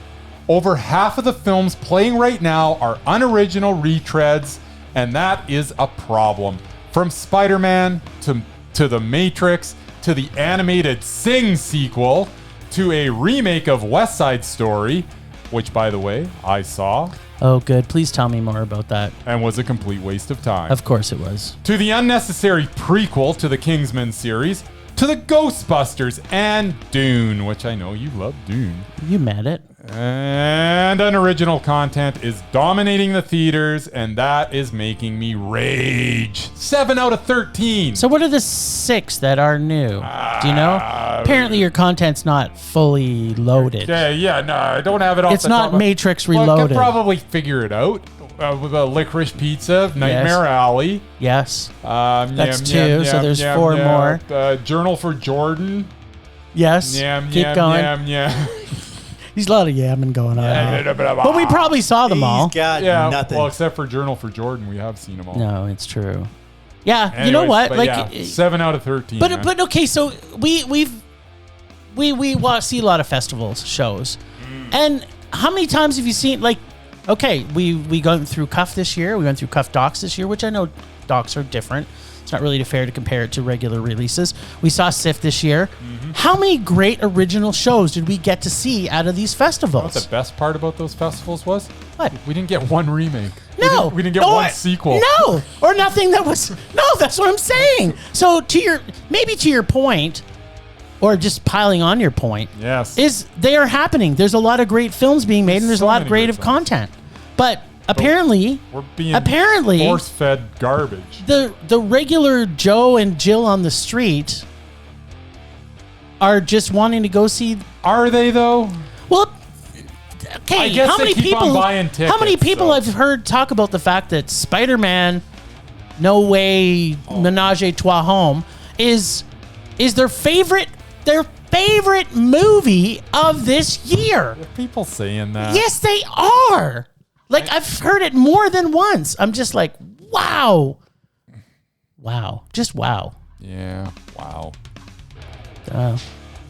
Over half of the films playing right now are unoriginal retreads, and that is a problem. From Spider-Man to The Matrix to the animated Sing sequel to a remake of West Side Story, which, by the way, I saw Oh, good. Please tell me more about that. and was a complete waste of time. Of course it was. To the unnecessary prequel to the Kingsman series, to the Ghostbusters and Dune, which I know you love Dune. You met it. And unoriginal content is dominating the theaters, and that is making me rage. 7 out of 13. So what are the 6 that are new? Do you know? Apparently your content's not fully loaded. Yeah, no, I don't have it off It's the not top of- Matrix Well, I Reloaded. could probably figure it out. With a Licorice Pizza, Nightmare Alley. Yes. That's 2, so there's 4 more. Journal for Jordan. Yes. Keep going. There's a lot of yamming going on. But we probably saw them all. He's got nothing. Well, except for Journal for Jordan, we have seen them all. No, it's true. Yeah, Anyways, you know what? but Like, yeah, 7 out of 13. man. but okay. So we see a lot of festivals shows, and how many times have you seen like? Okay, we gone through Cuff this year. We went through Cuff Docs this year, which I know docs are different. It's not really fair to compare it to regular releases. We saw SIFT this year. How many great original shows did we get to see out of these You know festivals? what the best part about those festivals was? What? We didn't get one remake. No, We didn't get one sequel. No, or nothing that was. No, that's what I'm saying. So to your point, or just piling on your point, Yes. is they are happening. There's a lot of great films being made, and there's So a lot of many great creative films. content. But apparently, We're being apparently, force-fed garbage. the regular Joe and Jill on the street are just wanting to go see. Are they, though? Well, okay. I guess how they many keep people? on buying How many tickets, people so- I've heard talk about the fact that Spider-Man, No Way, Menage a Trois Home is their favorite movie of this year. Are people saying that? Yes, they are. Like, I've heard it more than once. I'm just like, wow. Wow. Just wow. Yeah. Wow. I'm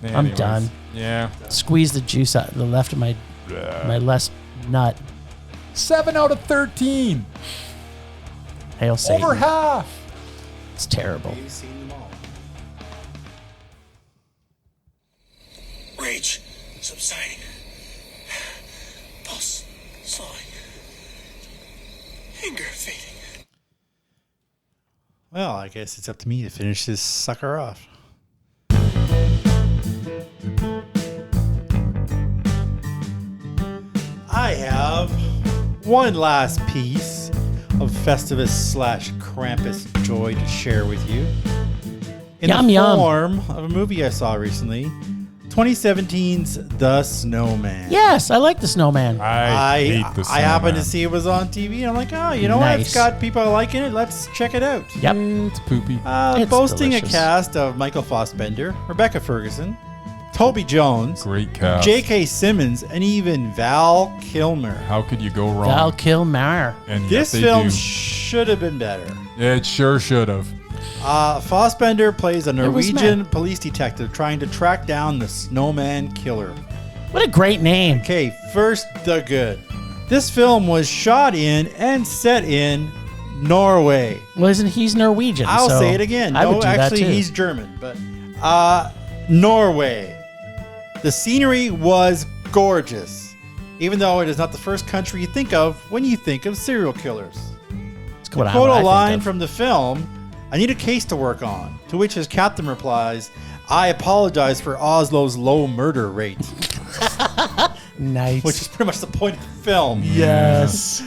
Anyways, done. Yeah. Squeeze the juice out the left of my less nut. 7 out of 13. Hail Satan. Over half. It's terrible. You've seen them all. Rage subsiding. Pulse slowing. Anger fading. Well, I guess it's up to me to finish this sucker off. I have one last piece of Festivus/Krampus joy to share with you. In Yum, the yum. form of a movie I saw recently, 2017's The Snowman. Yes, I like the Snowman. I hate the I happened to Snowman. see it was on TV. I'm like, oh, you know what? It's Nice. got people liking it. Let's check it out. Yep. It's poopy. It's Boasting delicious. a cast of Michael Fassbender, Rebecca Ferguson, Toby Jones, Great cast. J.K. Simmons, and even Val Kilmer. How could you go wrong? Val Kilmer. And yet This they film do. should have been better. It sure should have. Fassbender plays a was Norwegian mad. police detective trying to track down the Snowman killer. What a great name. Okay, first, the good. This film was shot in and set in Norway. Well, he's Norwegian. I'll so say it again. I would No, do that actually, too. he's German, but Norway. The scenery was gorgeous, even though it is not the first country you think of when you think of serial killers. It's what I Quote a think line of. from the film, "I need a case to work on," to which his captain replies, "I apologize for Oslo's low murder rate," Nice. which is pretty much the point of the film. yes.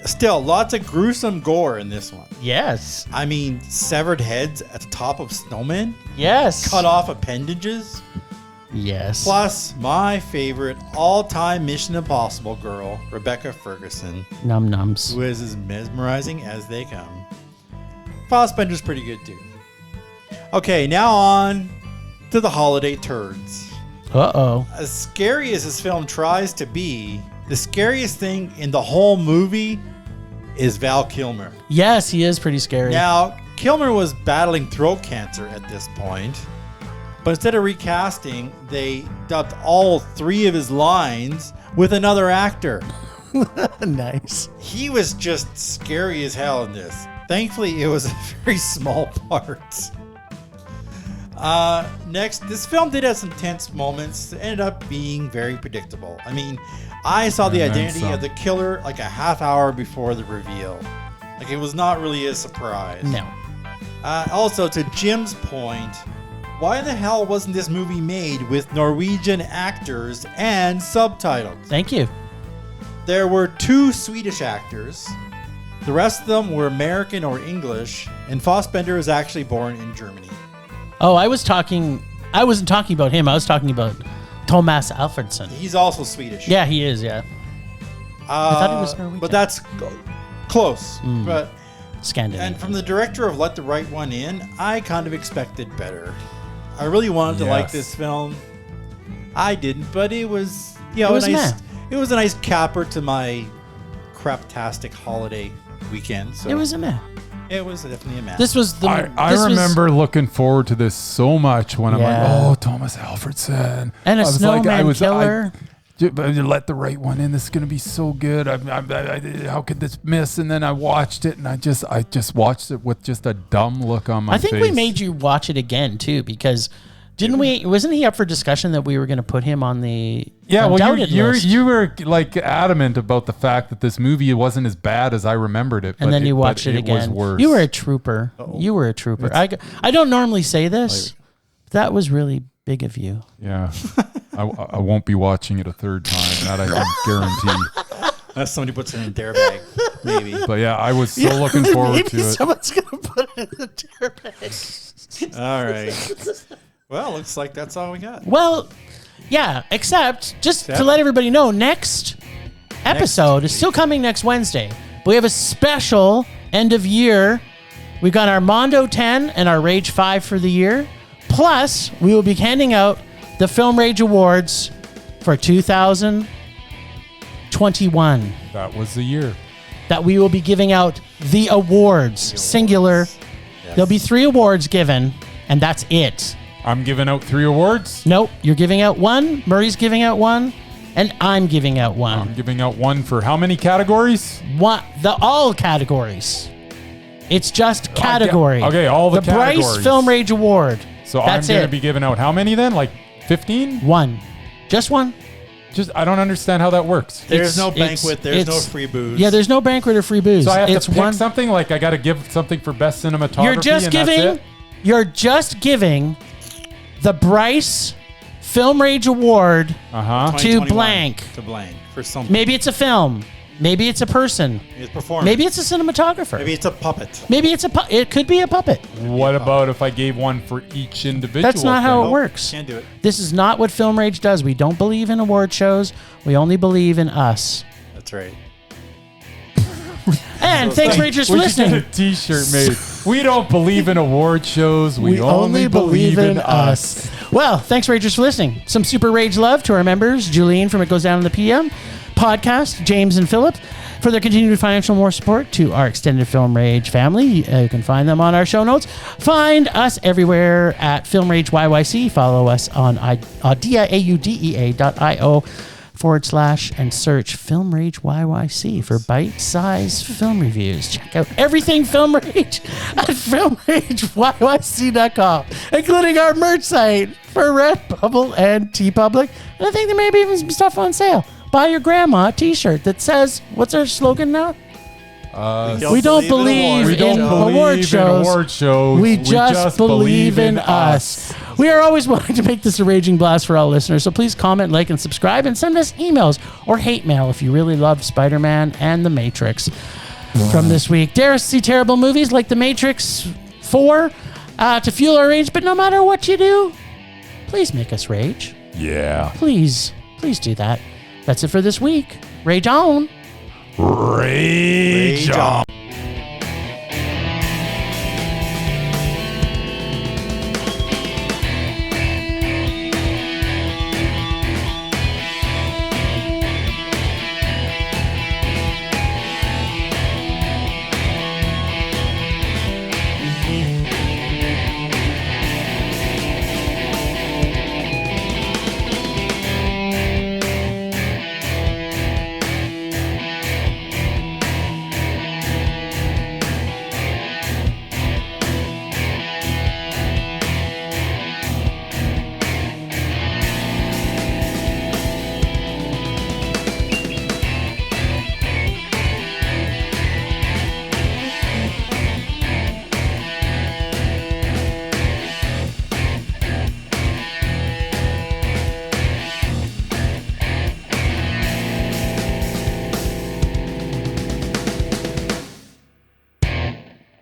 Still, lots of gruesome gore in this one. Yes. I mean, severed heads at the top of snowmen, Yes. cut off appendages. Yes. Plus, my favorite all-time Mission Impossible girl, Rebecca Ferguson, Num nums. who is as mesmerizing as they come. Fassbender's pretty good too. Okay, now on to the holiday turds. Uh-oh. As scary as this film tries to be, the scariest thing in the whole movie is Val Kilmer. Yes, he is pretty scary. Now, Kilmer was battling throat cancer at this point, but instead of recasting, they dubbed all 3 of his lines with another actor. Nice. He was just scary as hell in this. Thankfully, it was a very small part. Next, this film did have some tense moments that ended up being very predictable. I mean, I saw the And then identity some. of the killer like a half hour before the reveal. Like, it was not really a surprise. No. Also, to Jim's point, why the hell wasn't this movie made with Norwegian actors and subtitles? Thank you. There were 2 Swedish actors. The rest of them were American or English, and Fassbender was actually born in Germany. Oh, I wasn't talking about him. I was talking about Thomas Alfredson. He's also Swedish. Yeah, he is, yeah. I thought he was Norwegian. But that's close. Hmm. But Scandinavian. and from the director of Let the Right One In, I kind of expected better. I really wanted to like Yes. this film. I didn't, but it was It was a nice. meh. It was a nice capper to my craptastic holiday weekend. So It was a meh. It was definitely a mess. This was the. I this was- remember looking forward to this so much when I'm Yeah. like, oh, Thomas Alfredson. And a I was snowman killer. Let the right one in. This is gonna be so good. How could this miss? And then I watched it, and I just watched it with just a dumb look on my I think face. we made you watch it again too because didn't we? Wasn't he up for discussion that we were going to put him on the Yeah, well, undoubted list? you were like adamant about the fact that this movie wasn't as bad as I remembered it. and then you watched it again. Was worse. You were a trooper. You were a trooper. I don't normally say this. That was really big of you. Yeah, I won't be watching it a third time. That I can guarantee. Unless somebody puts it in their bag, maybe. But yeah, I was so looking forward to it. Someone's going to put it in the tear bag. All right. Well, looks like that's all we got. Well, yeah, except just Except- to let everybody know, next episode is still coming next Wednesday. But we have a special end of year. We've got our Mondo 10 and our Rage 5 for the year. Plus, we will be handing out the Film Rage Awards for 2021. That was the year. That we will be giving out the awards, singular. There'll be 3 awards given, and that's it. I'm giving out 3 awards. Nope, you're giving out 1. Murray's giving out 1. And I'm giving out one. I'm giving out 1 for how many categories? All categories. It's just category. Okay, all the Bryce categories. Film Rage Award. So That's I'm going it. to be giving out how many then? Like 15? 1. Just 1. I don't understand how that works. There's no It's- banquet. There's no it's- free booze. Yeah, there's no banquet or free booze. So I have It's to pick one. something? Like I got to give something for best cinematography You're just and that's giving. it? You're just giving the Bryce Film Rage Award. Uh-huh. to 2021 blank. To blank for something. Maybe it's a film. Maybe it's a person. Maybe it's performance. Maybe it's a cinematographer. Maybe it's a puppet. Maybe it's it could be a puppet. What about if I gave one for each individual? That's not how thing? it works. Can't do it. This is not what Film Rage does. We don't believe in award shows. We only believe in us. That's right. And thanks, Ragers, for We should listening. get a T-shirt made. We don't believe in award shows. We only believe in us. Well, thanks, Ragers, for listening. Some super rage love to our members, Julian from It Goes Down in the PM podcast, James and Philip, for their continued financial more support to our extended Film Rage family. You can find them on our show notes. Find us everywhere at Film Rage YYC. Follow us on audea.io / and search Film Rage YYC for bite-sized film reviews. Check out everything Film Rage at filmrageyyc.com, including our merch site for Redbubble and TeePublic. And I think there may be even some stuff on sale. Buy your grandma a t-shirt that says, what's our slogan now? We don't believe in award shows. We just believe in us. We are always wanting to make this a raging blast for all listeners, so please comment, like, and subscribe, and send us emails or hate mail if you really loved Spider-Man and The Matrix from this week. Dare us to see terrible movies like The Matrix 4 to fuel our rage, but no matter what you do, please make us rage. Yeah. Please do that. That's it for this week. Rage on. Rage on.